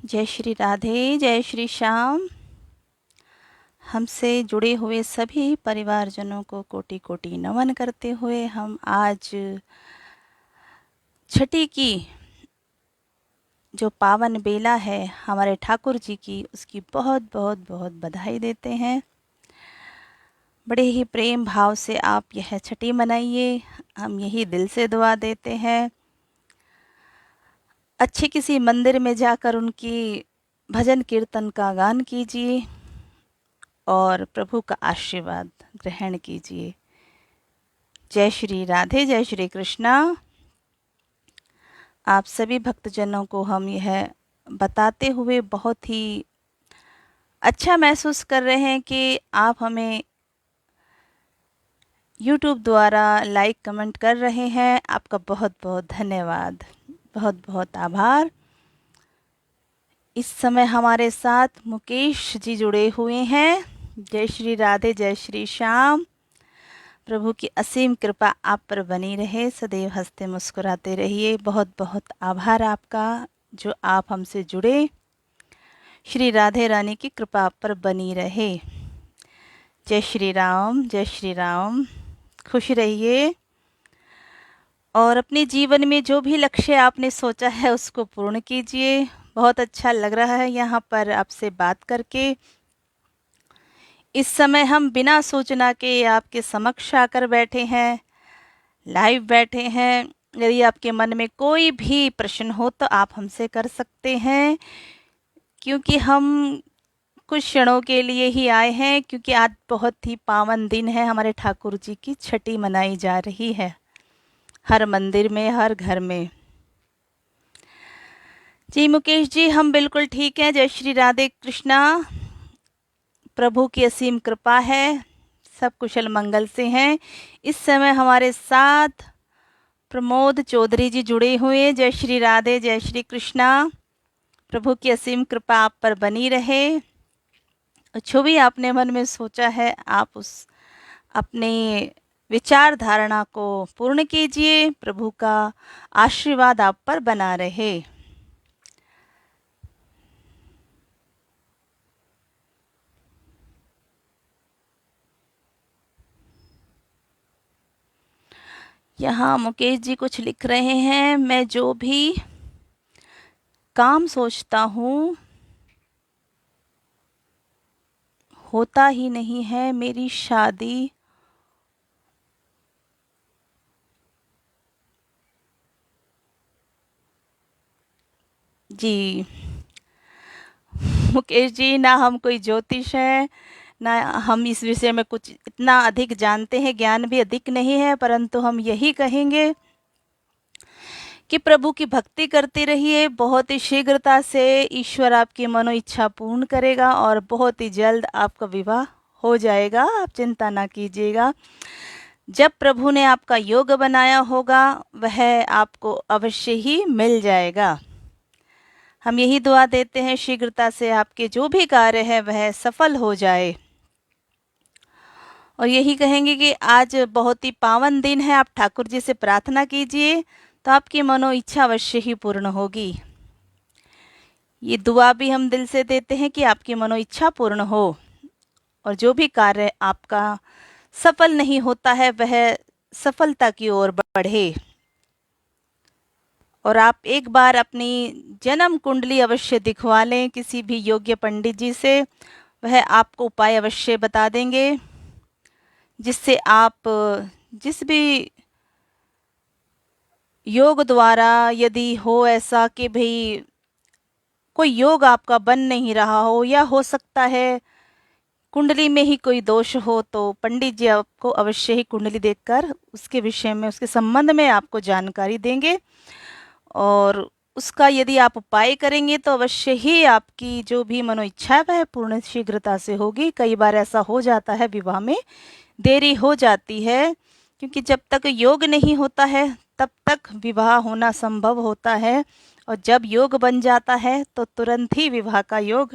जय श्री राधे, जय श्री श्याम। हमसे जुड़े हुए सभी परिवारजनों को कोटि कोटि नमन करते हुए हम आज छठी की जो पावन बेला है हमारे ठाकुर जी की, उसकी बहुत बहुत बहुत बधाई देते हैं। बड़े ही प्रेम भाव से आप यह छठी मनाइए, हम यही दिल से दुआ देते हैं। अच्छे किसी मंदिर में जाकर उनकी भजन कीर्तन का गान कीजिए और प्रभु का आशीर्वाद ग्रहण कीजिए। जय श्री राधे, जय श्री कृष्णा। आप सभी भक्तजनों को हम यह बताते हुए बहुत ही अच्छा महसूस कर रहे हैं कि आप हमें YouTube द्वारा लाइक कमेंट कर रहे हैं। आपका बहुत बहुत धन्यवाद, बहुत बहुत आभार। इस समय हमारे साथ मुकेश जी जुड़े हुए हैं। जय श्री राधे, जय श्री श्याम। प्रभु की असीम कृपा आप पर बनी रहे, सदैव हंसते मुस्कुराते रहिए। बहुत बहुत आभार आपका जो आप हमसे जुड़े। श्री राधे रानी की कृपा आप पर बनी रहे। जय श्री राम, जय श्री राम। खुश रहिए और अपने जीवन में जो भी लक्ष्य आपने सोचा है उसको पूर्ण कीजिए। बहुत अच्छा लग रहा है यहाँ पर आपसे बात करके। इस समय हम बिना सूचना के आपके समक्ष आकर बैठे हैं, लाइव बैठे हैं। यदि आपके मन में कोई भी प्रश्न हो तो आप हमसे कर सकते हैं, क्योंकि हम कुछ क्षणों के लिए ही आए हैं, क्योंकि आज बहुत ही पावन दिन है। हमारे ठाकुर जी की छठी मनाई जा रही है हर मंदिर में, हर घर में। जी मुकेश जी, हम बिल्कुल ठीक हैं। जय श्री राधे कृष्णा। प्रभु की असीम कृपा है, सब कुशल मंगल से हैं। इस समय हमारे साथ प्रमोद चौधरी जी जुड़े हुए हैं। जय श्री राधे, जय श्री कृष्णा। प्रभु की असीम कृपा आप पर बनी रहे। जो भी आपने मन में सोचा है आप उस अपने विचार धारणा को पूर्ण कीजिए। प्रभु का आशीर्वाद आप पर बना रहे। यहाँ मुकेश जी कुछ लिख रहे हैं, मैं जो भी काम सोचता हूँ होता ही नहीं है। मेरी शादी जी मुकेश जी, ना हम कोई ज्योतिष हैं, ना हम इस विषय में कुछ इतना अधिक जानते हैं, ज्ञान भी अधिक नहीं है। परंतु हम यही कहेंगे कि प्रभु की भक्ति करते रहिए। बहुत ही शीघ्रता से ईश्वर आपकी मनो इच्छा पूर्ण करेगा और बहुत ही जल्द आपका विवाह हो जाएगा। आप चिंता ना कीजिएगा। जब प्रभु ने आपका योग बनाया होगा वह आपको अवश्य ही मिल जाएगा। हम यही दुआ देते हैं शीघ्रता से आपके जो भी कार्य है वह सफल हो जाए। और यही कहेंगे कि आज बहुत ही पावन दिन है। आप ठाकुर जी से प्रार्थना कीजिए तो आपकी मनो इच्छा अवश्य ही पूर्ण होगी। ये दुआ भी हम दिल से देते हैं कि आपकी मनो इच्छा पूर्ण हो और जो भी कार्य आपका सफल नहीं होता है वह सफलता की ओर बढ़े। और आप एक बार अपनी जन्म कुंडली अवश्य दिखवा लें किसी भी योग्य पंडित जी से। वह आपको उपाय अवश्य बता देंगे, जिससे आप जिस भी योग द्वारा, यदि हो ऐसा कि भाई कोई योग आपका बन नहीं रहा हो या हो सकता है कुंडली में ही कोई दोष हो, तो पंडित जी आपको अवश्य ही कुंडली देखकर उसके विषय में, उसके संबंध में आपको जानकारी देंगे। और उसका यदि आप उपाय करेंगे तो अवश्य ही आपकी जो भी मनो इच्छा है वह पूर्ण शीघ्रता से होगी। कई बार ऐसा हो जाता है, विवाह में देरी हो जाती है, क्योंकि जब तक योग नहीं होता है तब तक विवाह होना संभव होता है। और जब योग बन जाता है तो तुरंत ही विवाह का योग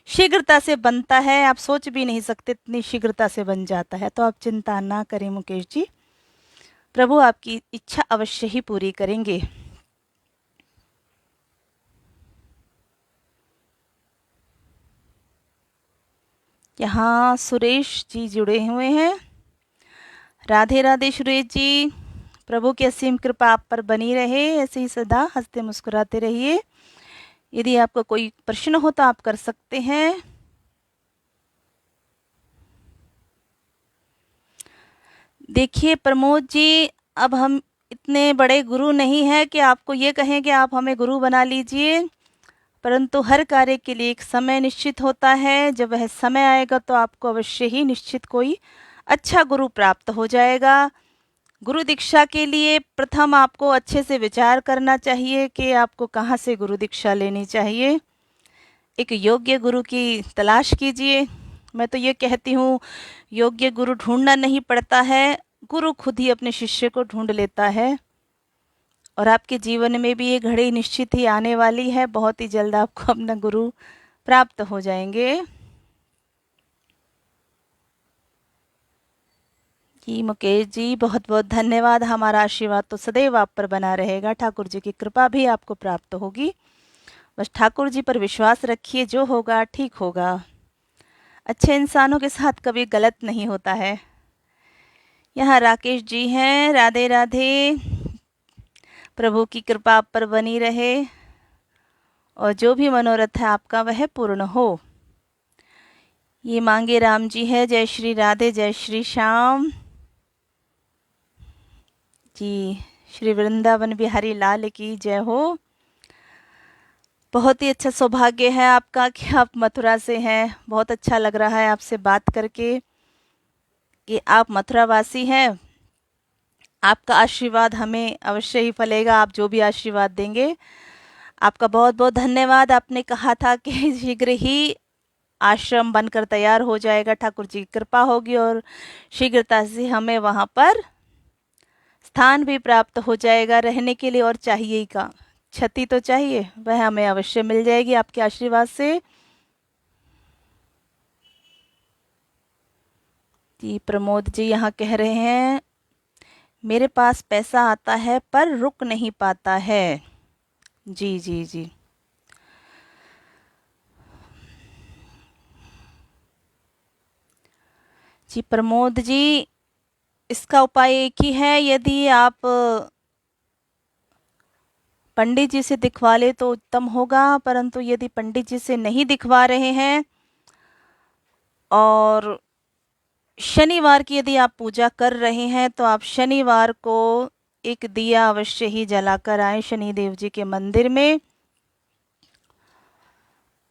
शीघ्रता से बनता है। आप सोच भी नहीं सकते इतनी शीघ्रता से बन जाता है। तो आप चिंता ना करें मुकेश जी, प्रभु आपकी इच्छा अवश्य ही पूरी करेंगे। यहाँ सुरेश जी जुड़े हुए हैं। राधे राधे सुरेश जी, प्रभु की असीम कृपा आप पर बनी रहे, ऐसे ही सदा हंसते मुस्कुराते रहिए। यदि आपका कोई प्रश्न हो तो आप कर सकते हैं। देखिए प्रमोद जी, अब हम इतने बड़े गुरु नहीं हैं कि आपको ये कहें कि आप हमें गुरु बना लीजिए, परंतु हर कार्य के लिए एक समय निश्चित होता है। जब वह समय आएगा तो आपको अवश्य ही निश्चित कोई अच्छा गुरु प्राप्त हो जाएगा। गुरु दीक्षा के लिए प्रथम आपको अच्छे से विचार करना चाहिए कि आपको कहाँ से गुरु दीक्षा लेनी चाहिए। एक योग्य गुरु की तलाश कीजिए। मैं तो ये कहती हूँ, योग्य गुरु ढूंढना नहीं पड़ता है, गुरु खुद ही अपने शिष्य को ढूंढ लेता है। और आपके जीवन में भी ये घड़ी निश्चित ही आने वाली है, बहुत ही जल्द आपको अपना गुरु प्राप्त हो जाएंगे। जी मुकेश जी, बहुत बहुत धन्यवाद। हमारा आशीर्वाद तो सदैव आप पर बना रहेगा, ठाकुर जी की कृपा भी आपको प्राप्त होगी। बस ठाकुर जी पर विश्वास रखिए, जो होगा ठीक होगा। अच्छे इंसानों के साथ कभी गलत नहीं होता है। यहाँ राकेश जी हैं, राधे राधे। प्रभु की कृपा आप पर बनी रहे और जो भी मनोरथ है आपका वह पूर्ण हो। ये मांगे राम जी है, जय श्री राधे जय श्री श्याम जी। श्री वृंदावन बिहारी लाल की जय हो। बहुत ही अच्छा सौभाग्य है आपका कि आप मथुरा से हैं। बहुत अच्छा लग रहा है आपसे बात करके कि आप मथुरावासी हैं। आपका आशीर्वाद हमें अवश्य ही फलेगा, आप जो भी आशीर्वाद देंगे। आपका बहुत बहुत धन्यवाद। आपने कहा था कि शीघ्र ही आश्रम बनकर तैयार हो जाएगा, ठाकुर जी की कृपा होगी और शीघ्रता से हमें वहाँ पर स्थान भी प्राप्त हो जाएगा रहने के लिए। और चाहिए ही का क्षति तो चाहिए, वह हमें अवश्य मिल जाएगी आपके आशीर्वाद से। जी प्रमोद जी यहाँ कह रहे हैं, मेरे पास पैसा आता है पर रुक नहीं पाता है। जी जी जी। जी प्रमोद जी, इसका उपाय एक ही है, यदि आप पंडित जी से दिखवा ले तो उत्तम होगा। परंतु यदि पंडित जी से नहीं दिखवा रहे हैं और शनिवार की यदि आप पूजा कर रहे हैं तो आप शनिवार को एक दिया अवश्य ही जलाकर आए शनिदेव जी के मंदिर में।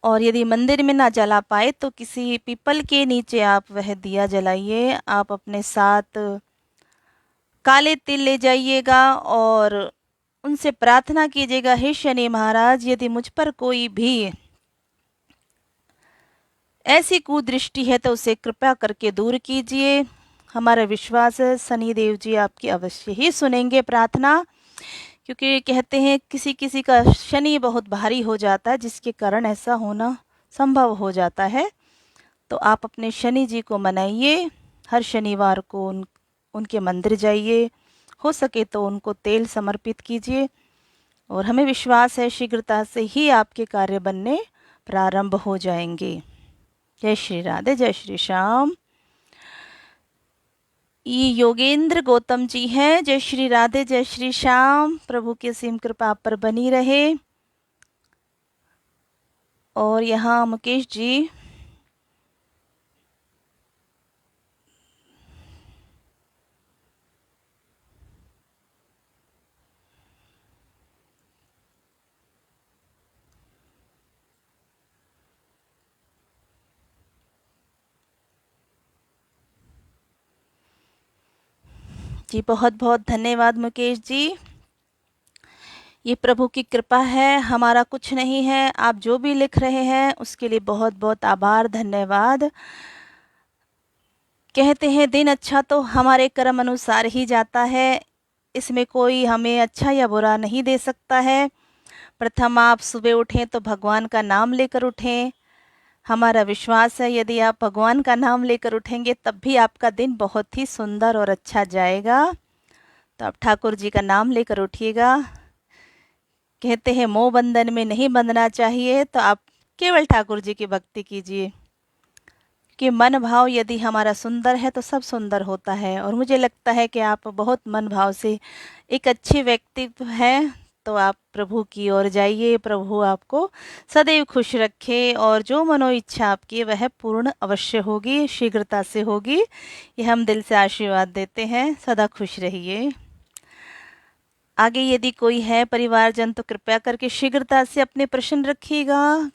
और यदि मंदिर में ना जला पाए तो किसी पीपल के नीचे आप वह दिया जलाइए। आप अपने साथ काले तिल ले जाइएगा और उनसे प्रार्थना कीजिएगा, हे शनि महाराज, यदि मुझ पर कोई भी ऐसी कुदृष्टि है तो उसे कृपया करके दूर कीजिए। हमारा विश्वास है शनि देव जी आपकी अवश्य ही सुनेंगे प्रार्थना, क्योंकि कहते हैं किसी किसी का शनि बहुत भारी हो जाता है, जिसके कारण ऐसा होना संभव हो जाता है। तो आप अपने शनि जी को मनाइए, हर शनिवार को उनके मंदिर जाइए, हो सके तो उनको तेल समर्पित कीजिए और हमें विश्वास है शीघ्रता से ही आपके कार्य बनने प्रारंभ हो जाएंगे। जय श्री राधे जय श्री श्याम। ये योगेंद्र गौतम जी हैं, जय श्री राधे जय श्री श्याम। प्रभु की असीम कृपा आप पर बनी रहे। और यहाँ मुकेश जी, जी बहुत बहुत धन्यवाद मुकेश जी। ये प्रभु की कृपा है, हमारा कुछ नहीं है। आप जो भी लिख रहे हैं उसके लिए बहुत बहुत आभार, धन्यवाद। कहते हैं दिन अच्छा तो हमारे कर्म अनुसार ही जाता है, इसमें कोई हमें अच्छा या बुरा नहीं दे सकता है। प्रथम आप सुबह उठें तो भगवान का नाम लेकर उठें। हमारा विश्वास है यदि आप भगवान का नाम लेकर उठेंगे तब भी आपका दिन बहुत ही सुंदर और अच्छा जाएगा। तो आप ठाकुर जी का नाम लेकर उठिएगा। कहते हैं मोह बंधन में नहीं बंधना चाहिए, तो आप केवल ठाकुर जी की भक्ति कीजिए, क्योंकि मन भाव यदि हमारा सुंदर है तो सब सुंदर होता है। और मुझे लगता है कि आप बहुत मन भाव से एक अच्छे व्यक्तित्व हैं, तो आप प्रभु की ओर जाइए। प्रभु आपको सदैव खुश रखे और जो मनो इच्छा आपकी वह पूर्ण अवश्य होगी, शीघ्रता से होगी। ये हम दिल से आशीर्वाद देते हैं। सदा खुश रहिए। आगे यदि कोई है परिवारजन तो कृपया करके शीघ्रता से अपने प्रश्न रखिएगा,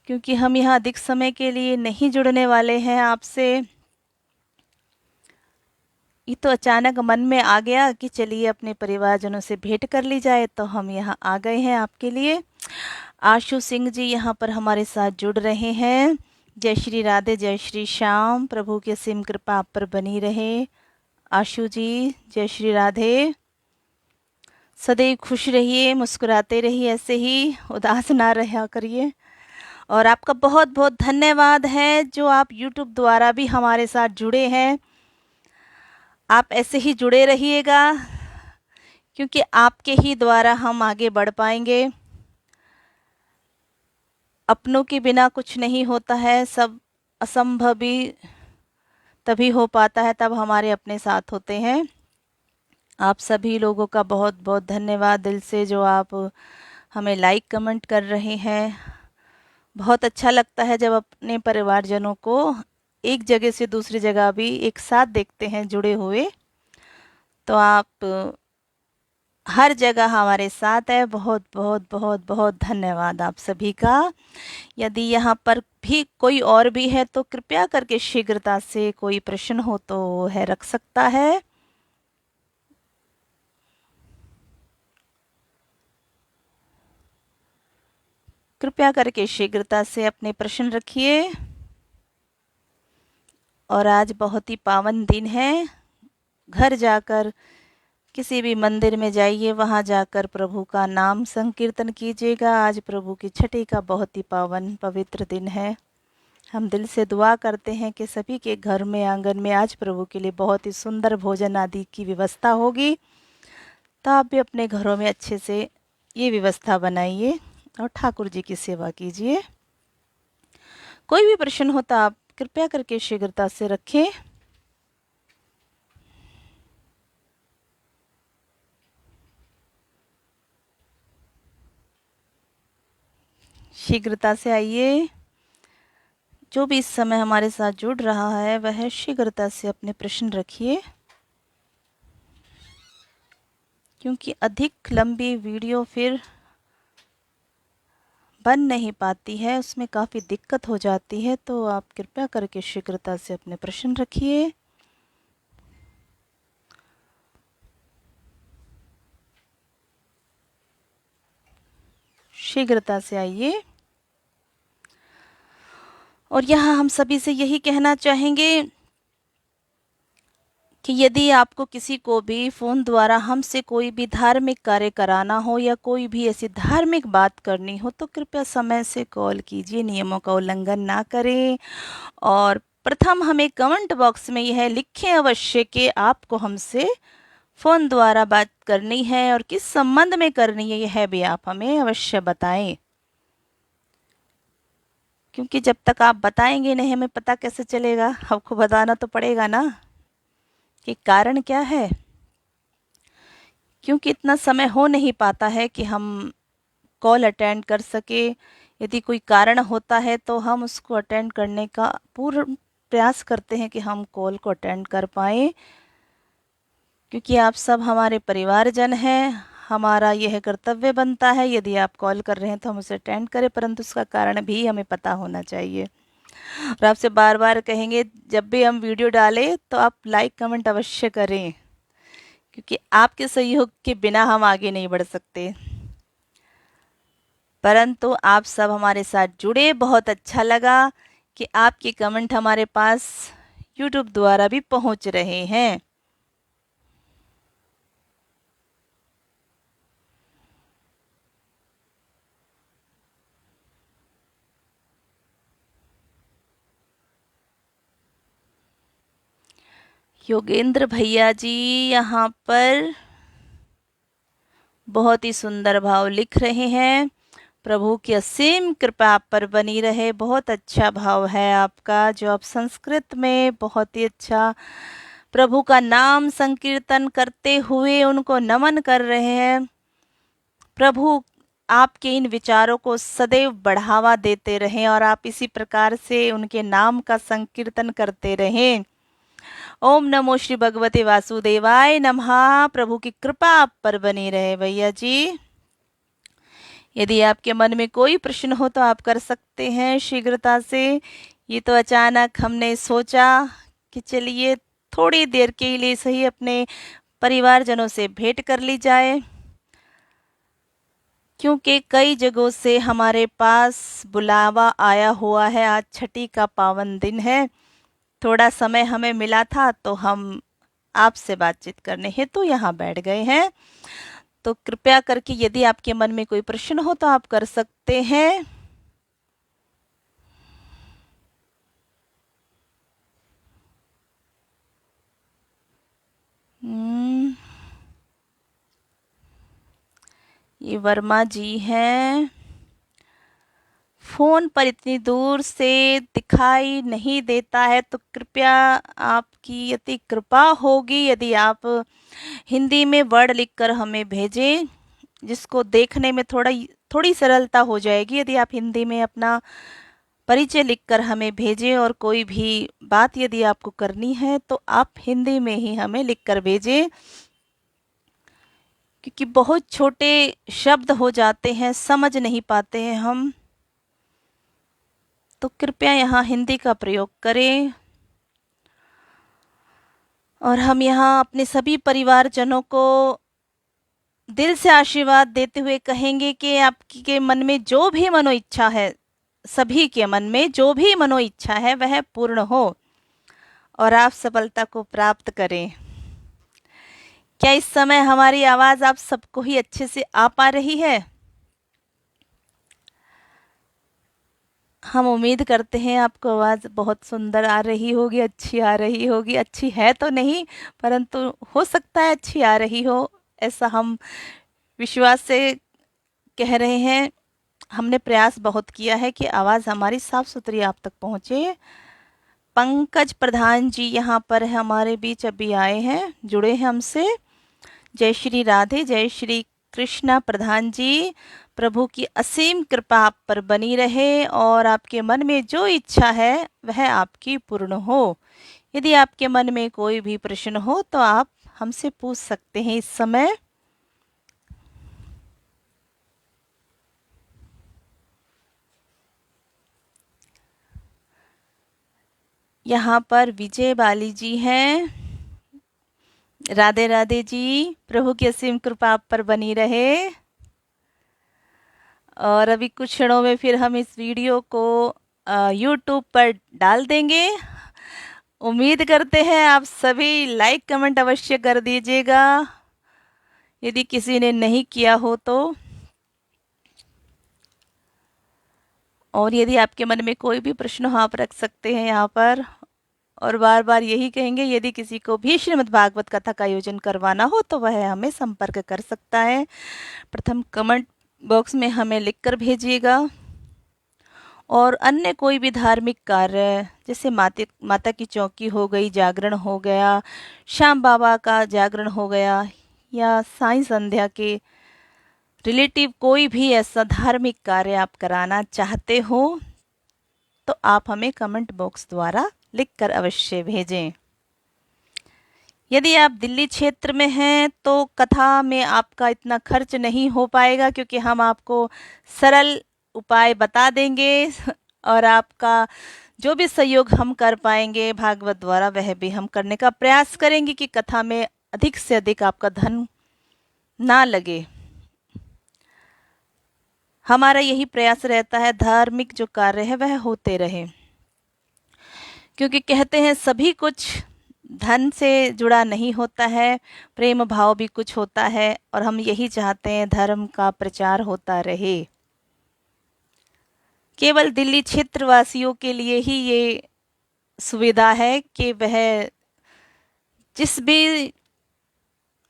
क्योंकि हम यहाँ अधिक समय के लिए नहीं जुड़ने वाले हैं आपसे। ये तो अचानक मन में आ गया कि चलिए अपने परिवारजनों से भेंट कर ली जाए, तो हम यहाँ आ गए हैं आपके लिए। आशु सिंह जी यहाँ पर हमारे साथ जुड़ रहे हैं। जय श्री राधे, जय श्री श्याम। प्रभु की असीम कृपा आप पर बनी रहे। आशु जी जय श्री राधे। सदैव खुश रहिए, मुस्कुराते रहिए, ऐसे ही उदास ना रहा करिए। और आपका बहुत बहुत धन्यवाद है जो आप YouTube द्वारा भी हमारे साथ जुड़े हैं। आप ऐसे ही जुड़े रहिएगा, क्योंकि आपके ही द्वारा हम आगे बढ़ पाएंगे। अपनों के बिना कुछ नहीं होता है, सब असंभव भी तभी हो पाता है तब हमारे अपने साथ होते हैं। आप सभी लोगों का बहुत बहुत धन्यवाद दिल से, जो आप हमें लाइक कमेंट कर रहे हैं। बहुत अच्छा लगता है जब अपने परिवारजनों को एक जगह से दूसरी जगह भी एक साथ देखते हैं जुड़े हुए। तो आप हर जगह हमारे साथ है। बहुत बहुत बहुत बहुत धन्यवाद आप सभी का। यदि यहाँ पर भी कोई और भी है तो कृपया करके शीघ्रता से कोई प्रश्न हो तो है रख सकता है। कृपया करके शीघ्रता से अपने प्रश्न रखिए। और आज बहुत ही पावन दिन है। घर जाकर किसी भी मंदिर में जाइए, वहाँ जाकर प्रभु का नाम संकीर्तन कीजिएगा। आज प्रभु की छठी का बहुत ही पावन पवित्र दिन है। हम दिल से दुआ करते हैं कि सभी के घर में आंगन में आज प्रभु के लिए बहुत ही सुंदर भोजन आदि की व्यवस्था होगी। तो आप भी अपने घरों में अच्छे से ये व्यवस्था बनाइए और ठाकुर जी की सेवा कीजिए। कोई भी प्रश्न हो तो आप कृपया करके शीघ्रता से रखें। शीघ्रता से आइए। जो भी इस समय हमारे साथ जुड़ रहा है वह शीघ्रता से अपने प्रश्न रखिए, क्योंकि अधिक लंबी वीडियो फिर बन नहीं पाती है, उसमें काफ़ी दिक्कत हो जाती है। तो आप कृपया करके शीघ्रता से अपने प्रश्न रखिए। शीघ्रता से आइए। और यहाँ हम सभी से यही कहना चाहेंगे कि यदि आपको किसी को भी फ़ोन द्वारा हमसे कोई भी धार्मिक कार्य कराना हो या कोई भी ऐसी धार्मिक बात करनी हो तो कृपया समय से कॉल कीजिए, नियमों का उल्लंघन ना करें। और प्रथम हमें कमेंट बॉक्स में यह लिखें अवश्य कि आपको हमसे फ़ोन द्वारा बात करनी है और किस संबंध में करनी है, यह भी आप हमें अवश्य बताएं। क्योंकि जब तक आप बताएंगे नहीं हमें पता कैसे चलेगा। आपको बताना तो पड़ेगा ना कि कारण क्या है। क्योंकि इतना समय हो नहीं पाता है कि हम कॉल अटेंड कर सके। यदि कोई कारण होता है तो हम उसको अटेंड करने का पूर्ण प्रयास करते हैं कि हम कॉल को अटेंड कर पाएँ, क्योंकि आप सब हमारे परिवारजन हैं। हमारा यह कर्तव्य बनता है, यदि आप कॉल कर रहे हैं तो हम उसे अटेंड करें, परंतु उसका कारण भी हमें पता होना चाहिए। और आपसे बार बार कहेंगे जब भी हम वीडियो डालें तो आप लाइक कमेंट अवश्य करें, क्योंकि आपके सहयोग के बिना हम आगे नहीं बढ़ सकते। परंतु आप सब हमारे साथ जुड़े, बहुत अच्छा लगा कि आपके कमेंट हमारे पास YouTube द्वारा भी पहुंच रहे हैं। योगेंद्र भैया जी यहाँ पर बहुत ही सुंदर भाव लिख रहे हैं। प्रभु की असीम कृपा आप पर बनी रहे। बहुत अच्छा भाव है आपका, जो आप संस्कृत में बहुत ही अच्छा प्रभु का नाम संकीर्तन करते हुए उनको नमन कर रहे हैं। प्रभु आपके इन विचारों को सदैव बढ़ावा देते रहें और आप इसी प्रकार से उनके नाम का संकीर्तन करते रहें। ओम नमो श्री भगवते वासुदेवाय नमः। प्रभु की कृपा आप पर बनी रहे भैया जी। यदि आपके मन में कोई प्रश्न हो तो आप कर सकते हैं शीघ्रता से। ये तो अचानक हमने सोचा कि चलिए थोड़ी देर के लिए सही अपने परिवारजनों से भेंट कर ली जाए, क्योंकि कई जगहों से हमारे पास बुलावा आया हुआ है। आज छठी का पावन दिन है। थोड़ा समय हमें मिला था तो हम आपसे बातचीत करने हेतु यहाँ बैठ गए हैं। तो कृपया करके यदि आपके मन में कोई प्रश्न हो तो आप कर सकते हैं। ये वर्मा जी हैं। फोन पर इतनी दूर से दिखाई नहीं देता है, तो कृपया आपकी अति कृपा होगी यदि आप हिंदी में वर्ड लिखकर हमें भेजें, जिसको देखने में थोड़ी सरलता हो जाएगी। यदि आप हिंदी में अपना परिचय लिखकर हमें भेजें और कोई भी बात यदि आपको करनी है तो आप हिंदी में ही हमें लिखकर भेजें, क्योंकि बहुत छोटे शब्द हो जाते हैं, समझ नहीं पाते हैं हम। तो कृपया यहाँ हिंदी का प्रयोग करें। और हम यहाँ अपने सभी परिवारजनों को दिल से आशीर्वाद देते हुए कहेंगे कि आपके मन में जो भी मनो इच्छा है, सभी के मन में जो भी मनो इच्छा है वह पूर्ण हो और आप सफलता को प्राप्त करें। क्या इस समय हमारी आवाज आप सबको ही अच्छे से आ पा रही है? हम उम्मीद करते हैं आपको आवाज़ बहुत सुंदर आ रही होगी, अच्छी आ रही होगी। अच्छी है तो नहीं, परंतु हो सकता है अच्छी आ रही हो, ऐसा हम विश्वास से कह रहे हैं। हमने प्रयास बहुत किया है कि आवाज़ हमारी साफ सुथरी आप तक पहुँचे। पंकज प्रधान जी यहाँ पर हमारे बीच अभी आए हैं, जुड़े हैं हमसे। जय श्री राधे, जय श्री कृष्णा प्रधान जी। प्रभु की असीम कृपा आप पर बनी रहे और आपके मन में जो इच्छा है वह आपकी पूर्ण हो। यदि आपके मन में कोई भी प्रश्न हो तो आप हमसे पूछ सकते हैं इस समय। यहाँ पर विजय बाली जी हैं। राधे राधे जी, प्रभु की असीम कृपा आप पर बनी रहे। और अभी कुछ क्षणों में फिर हम इस वीडियो को यूट्यूब पर डाल देंगे। उम्मीद करते हैं आप सभी लाइक कमेंट अवश्य कर दीजिएगा, यदि किसी ने नहीं किया हो तो। और यदि आपके मन में कोई भी प्रश्न हो आप रख सकते हैं यहाँ पर। और बार बार यही कहेंगे, यदि किसी को भी श्रीमद् भागवत कथा का आयोजन करवाना हो तो वह हमें संपर्क कर सकता है। प्रथम कमेंट बॉक्स में हमें लिखकर भेजिएगा। और अन्य कोई भी धार्मिक कार्य, जैसे माता की चौकी हो गई, जागरण हो गया, श्याम बाबा का जागरण हो गया, या साईं संध्या के रिलेटिव कोई भी ऐसा धार्मिक कार्य आप कराना चाहते हो तो आप हमें कमेंट बॉक्स द्वारा लिखकर अवश्य भेजें। यदि आप दिल्ली क्षेत्र में हैं तो कथा में आपका इतना खर्च नहीं हो पाएगा, क्योंकि हम आपको सरल उपाय बता देंगे और आपका जो भी सहयोग हम कर पाएंगे भागवत द्वारा वह भी हम करने का प्रयास करेंगे कि कथा में अधिक से अधिक आपका धन ना लगे। हमारा यही प्रयास रहता है, धार्मिक जो कार्य है वह होते रहे, क्योंकि कहते हैं सभी कुछ धन से जुड़ा नहीं होता है, प्रेम भाव भी कुछ होता है। और हम यही चाहते हैं धर्म का प्रचार होता रहे। केवल दिल्ली क्षेत्र वासियों के लिए ही ये सुविधा है कि वह जिस भी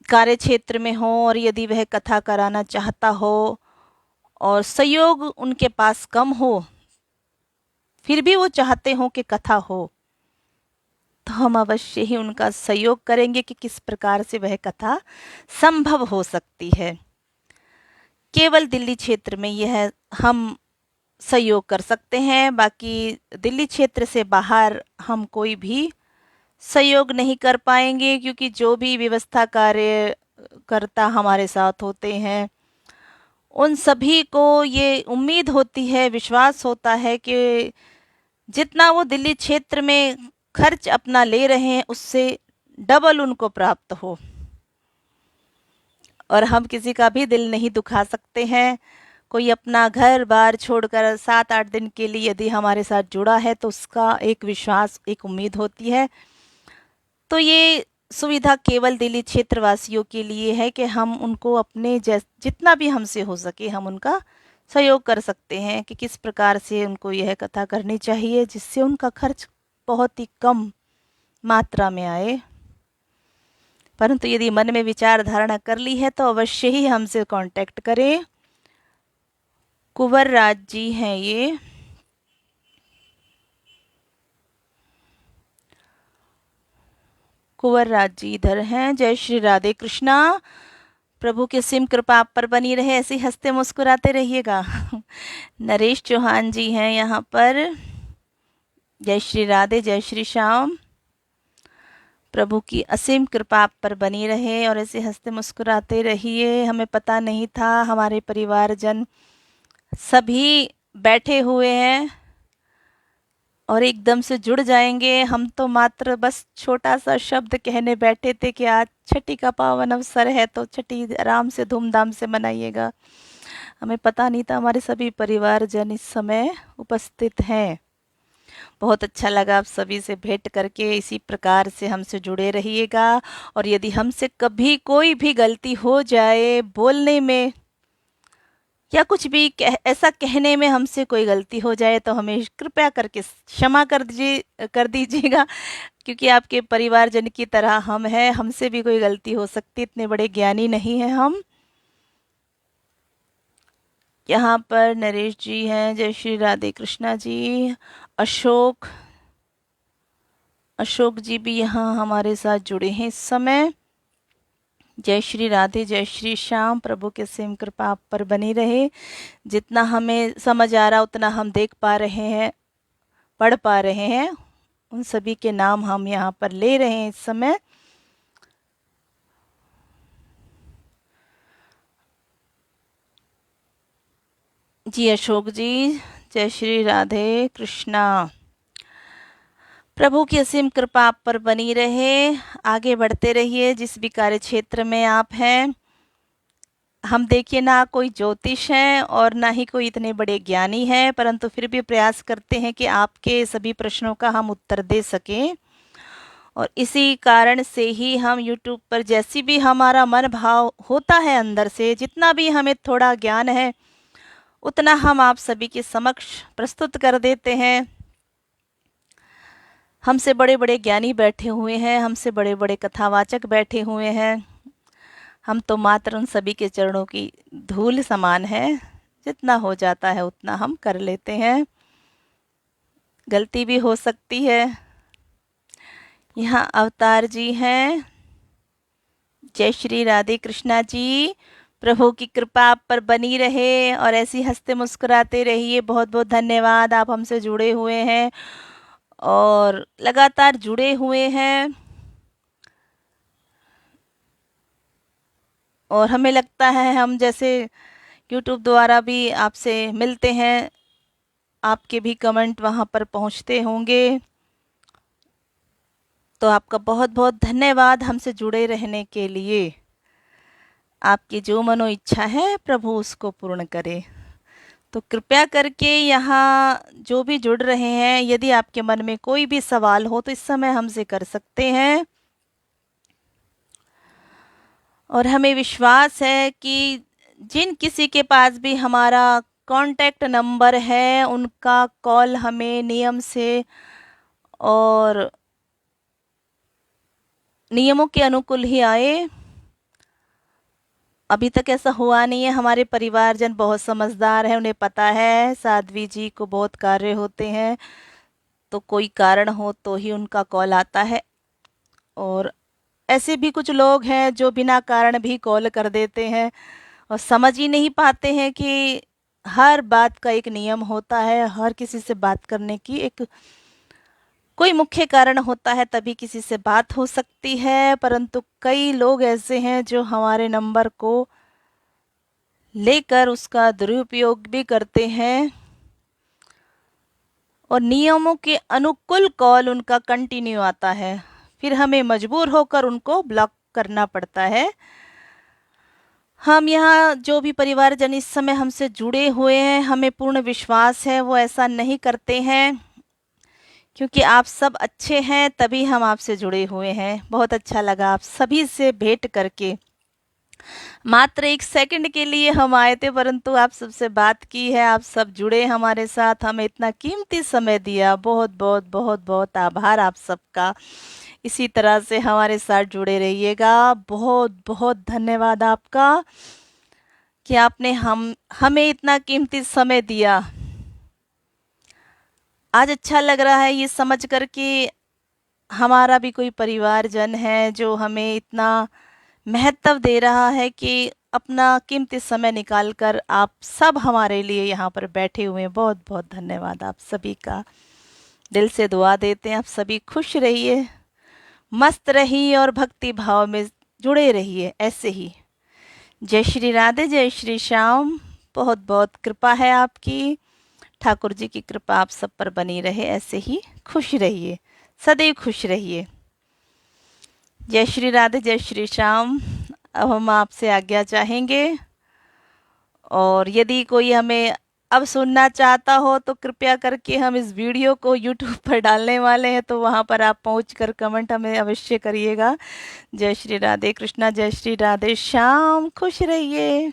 कार्य क्षेत्र में हो और यदि वह कथा कराना चाहता हो और सहयोग उनके पास कम हो, फिर भी वो चाहते हो कि कथा हो, तो हम अवश्य ही उनका सहयोग करेंगे कि किस प्रकार से वह कथा संभव हो सकती है। केवल दिल्ली क्षेत्र में यह हम सहयोग कर सकते हैं, बाकी दिल्ली क्षेत्र से बाहर हम कोई भी सहयोग नहीं कर पाएंगे, क्योंकि जो भी व्यवस्था कार्यकर्ता हमारे साथ होते हैं उन सभी को ये उम्मीद होती है, विश्वास होता है कि जितना वो दिल्ली क्षेत्र में खर्च अपना ले रहे हैं उससे डबल उनको प्राप्त हो। और हम किसी का भी दिल नहीं दुखा सकते हैं। कोई अपना घर बार छोड़कर 7-8 दिन के लिए यदि हमारे साथ जुड़ा है तो उसका एक विश्वास, एक उम्मीद होती है। तो ये सुविधा केवल दिल्ली क्षेत्र वासियों के लिए है कि हम उनको अपने जितना भी हमसे हो सके हम उनका सहयोग कर सकते हैं कि किस प्रकार से उनको यह कथा करनी चाहिए जिससे उनका खर्च बहुत ही कम मात्रा में आए। परंतु यदि मन में विचार धारणा कर ली है तो अवश्य ही हमसे कांटेक्ट करें। कुंवर राज जी हैं ये। कुंवर राज जी इधर हैं। जय श्री राधे कृष्णा। प्रभु की असीम कृपा आप पर बनी रहे, ऐसे हंसते मुस्कुराते रहिएगा। नरेश चौहान जी हैं यहाँ पर। जय श्री राधे, जय श्री श्याम। प्रभु की असीम कृपा आप पर बनी रहे और ऐसे हंसते मुस्कुराते रहिए। हमें पता नहीं था, हमारे परिवारजन सभी बैठे हुए हैं और एकदम से जुड़ जाएंगे। हम तो मात्र बस छोटा सा शब्द कहने बैठे थे कि आज छठी का पावन अवसर है तो छठी आराम से धूमधाम से मनाइएगा। हमें पता नहीं था हमारे सभी परिवारजन इस समय उपस्थित हैं। बहुत अच्छा लगा आप सभी से भेंट करके। इसी प्रकार से हमसे जुड़े रहिएगा और यदि हमसे कभी कोई भी गलती हो जाए बोलने में या कुछ भी ऐसा कहने में हमसे कोई गलती हो जाए तो हमें कृपया करके क्षमा कर दीजिएगा, क्योंकि आपके परिवारजन की तरह हम हैं, हमसे भी कोई गलती हो सकती, इतने बड़े ज्ञानी नहीं हैं हम। यहाँ पर नरेश जी हैं। जय श्री राधे कृष्णा जी। अशोक जी भी यहाँ हमारे साथ जुड़े हैं इस समय। जय श्री राधे, जय श्री श्याम। प्रभु के असीम कृपा आप पर बनी रहे। जितना हमें समझ आ रहा उतना हम देख पा रहे हैं, पढ़ पा रहे हैं, उन सभी के नाम हम यहाँ पर ले रहे हैं इस समय। जी अशोक जी, जय श्री राधे कृष्णा। प्रभु की असीम कृपा आप पर बनी रहे। आगे बढ़ते रहिए जिस भी कार्य क्षेत्र में आप हैं। हम देखिए ना कोई ज्योतिष हैं और ना ही कोई इतने बड़े ज्ञानी हैं, परंतु फिर भी प्रयास करते हैं कि आपके सभी प्रश्नों का हम उत्तर दे सकें। और इसी कारण से ही हम YouTube पर जैसी भी हमारा मन भाव होता है अंदर से, जितना भी हमें थोड़ा ज्ञान है उतना हम आप सभी के समक्ष प्रस्तुत कर देते हैं। हमसे बड़े बड़े ज्ञानी बैठे हुए हैं, हमसे बड़े बड़े कथावाचक बैठे हुए हैं। हम तो मात्र उन सभी के चरणों की धूल समान है। जितना हो जाता है उतना हम कर लेते हैं, गलती भी हो सकती है। यहाँ अवतार जी हैं। जय श्री राधे कृष्णा जी। प्रभु की कृपा आप पर बनी रहे और ऐसी हंसते मुस्कुराते रहिए। बहुत बहुत धन्यवाद, आप हमसे जुड़े हुए हैं और लगातार जुड़े हुए हैं। और हमें लगता है हम जैसे YouTube द्वारा भी आपसे मिलते हैं, आपके भी कमेंट वहाँ पर पहुँचते होंगे। तो आपका बहुत बहुत धन्यवाद हमसे जुड़े रहने के लिए। आपकी जो मनो इच्छा है प्रभु उसको पूर्ण करे। तो कृपया करके यहाँ जो भी जुड़ रहे हैं, यदि आपके मन में कोई भी सवाल हो तो इस समय हमसे कर सकते हैं। और हमें विश्वास है कि जिन किसी के पास भी हमारा कांटेक्ट नंबर है उनका कॉल हमें नियम से और नियमों के अनुकूल ही आए। अभी तक ऐसा हुआ नहीं है। हमारे परिवारजन बहुत समझदार हैं, उन्हें पता है साध्वी जी को बहुत कार्य होते हैं, तो कोई कारण हो तो ही उनका कॉल आता है। और ऐसे भी कुछ लोग हैं जो बिना कारण भी कॉल कर देते हैं और समझ ही नहीं पाते हैं कि हर बात का एक नियम होता है, हर किसी से बात करने की एक कोई मुख्य कारण होता है, तभी किसी से बात हो सकती है। परंतु कई लोग ऐसे हैं जो हमारे नंबर को लेकर उसका दुरुपयोग भी करते हैं और नियमों के अनुकूल कॉल उनका कंटिन्यू आता है, फिर हमें मजबूर होकर उनको ब्लॉक करना पड़ता है। हम यहाँ जो भी परिवारजन इस समय हमसे जुड़े हुए हैं, हमें पूर्ण विश्वास है वो ऐसा नहीं करते हैं, क्योंकि आप सब अच्छे हैं तभी हम आपसे जुड़े हुए हैं। बहुत अच्छा लगा आप सभी से भेंट करके। मात्र 1 सेकंड के लिए हम आए थे, परंतु आप सबसे बात की है, आप सब जुड़े हमारे साथ, हमें इतना कीमती समय दिया। बहुत बहुत बहुत बहुत आभार आप सबका। इसी तरह से हमारे साथ जुड़े रहिएगा। बहुत बहुत धन्यवाद आपका कि आपने हमें इतना कीमती समय दिया। आज अच्छा लग रहा है ये समझ कर कि हमारा भी कोई परिवारजन है जो हमें इतना महत्व दे रहा है कि अपना कीमती समय निकाल कर आप सब हमारे लिए यहाँ पर बैठे हुए हैं। बहुत बहुत धन्यवाद आप सभी का। दिल से दुआ देते हैं आप सभी खुश रहिए, मस्त रहिए और भक्ति भाव में जुड़े रहिए ऐसे ही। जय श्री राधे, जय श्री श्याम। बहुत बहुत कृपा है आपकी। ठाकुर जी की कृपा आप सब पर बनी रहे, ऐसे ही खुश रहिए, सदैव खुश रहिए। जय श्री राधे, जय श्री श्याम। अब हम आपसे आज्ञा चाहेंगे, और यदि कोई हमें अब सुनना चाहता हो तो कृपया करके हम इस वीडियो को यूट्यूब पर डालने वाले हैं, तो वहाँ पर आप पहुँचकर कमेंट हमें अवश्य करिएगा। जय श्री राधे कृष्णा, जय श्री राधे श्याम। खुश रहिए।